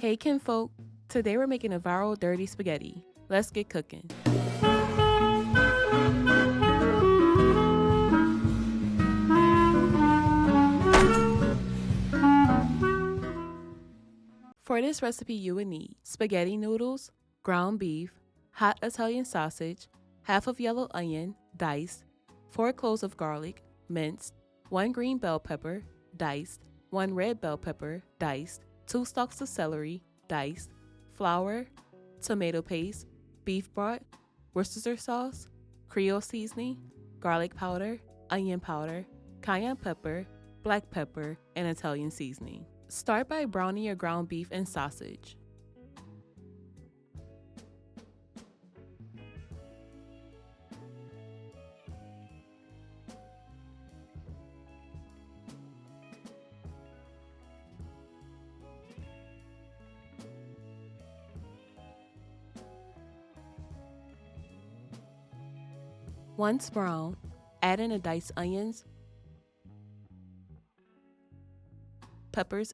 Hey kinfolk, today we're making a viral dirty spaghetti. Let's get cooking. For this recipe you would need spaghetti noodles, ground beef, hot Italian sausage, half of yellow onion, diced, 4 cloves of garlic, minced, 1 green bell pepper, diced, 1 red bell pepper, diced, 2 stalks of celery, diced, flour, tomato paste, beef broth, Worcestershire sauce, Creole seasoning, garlic powder, onion powder, cayenne pepper, black pepper, and Italian seasoning. Start by browning your ground beef and sausage. Once brown, add in the diced onions, peppers,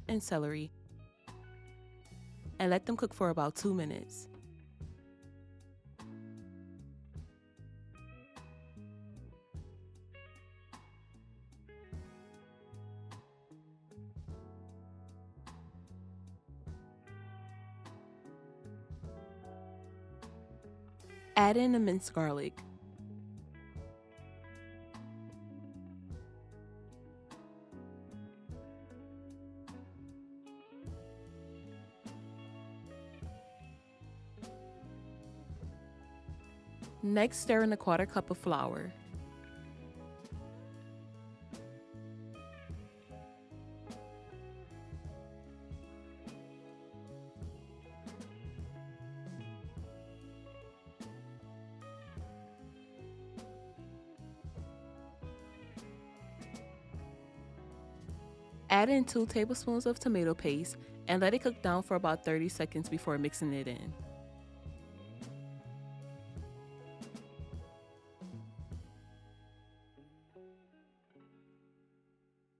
and celery, and let them cook for about 2 minutes. Add in the minced garlic. Next, stir in a 1/4 cup of flour. Add in 2 tablespoons of tomato paste and let it cook down for about 30 seconds before mixing it in.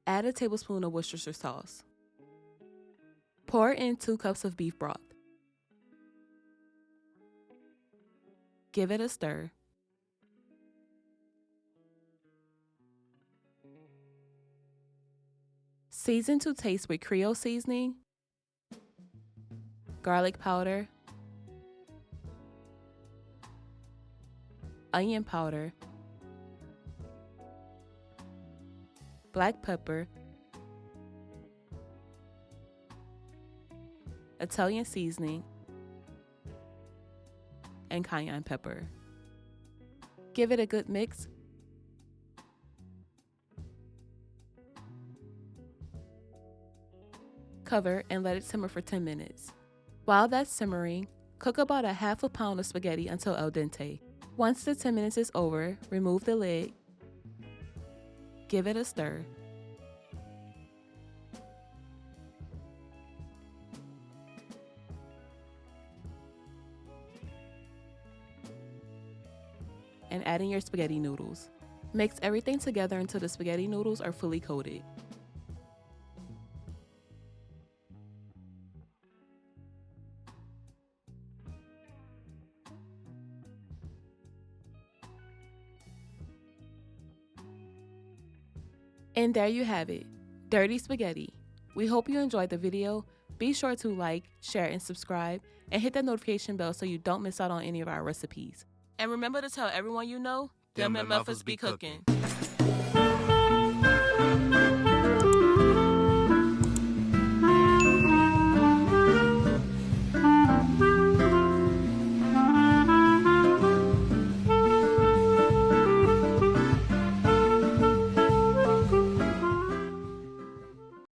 Add a tablespoon of Worcestershire sauce. Pour in 2 cups of beef broth. Give it a stir. Season to taste with Creole seasoning, garlic powder, onion powder, black pepper, Italian seasoning, and cayenne pepper. Give it a good mix. Cover and let it simmer for 10 minutes. While that's simmering, cook about a 1/2 pound of spaghetti until al dente. Once the 10 minutes is over, remove the lid. Give it a stir. And add in your spaghetti noodles. Mix everything together until the spaghetti noodles are fully coated. And there you have it, dirty spaghetti. We hope you enjoyed the video. Be sure to like, share, and subscribe, and hit that notification bell so you don't miss out on any of our recipes. And remember to tell everyone you know, them MFers be cooking.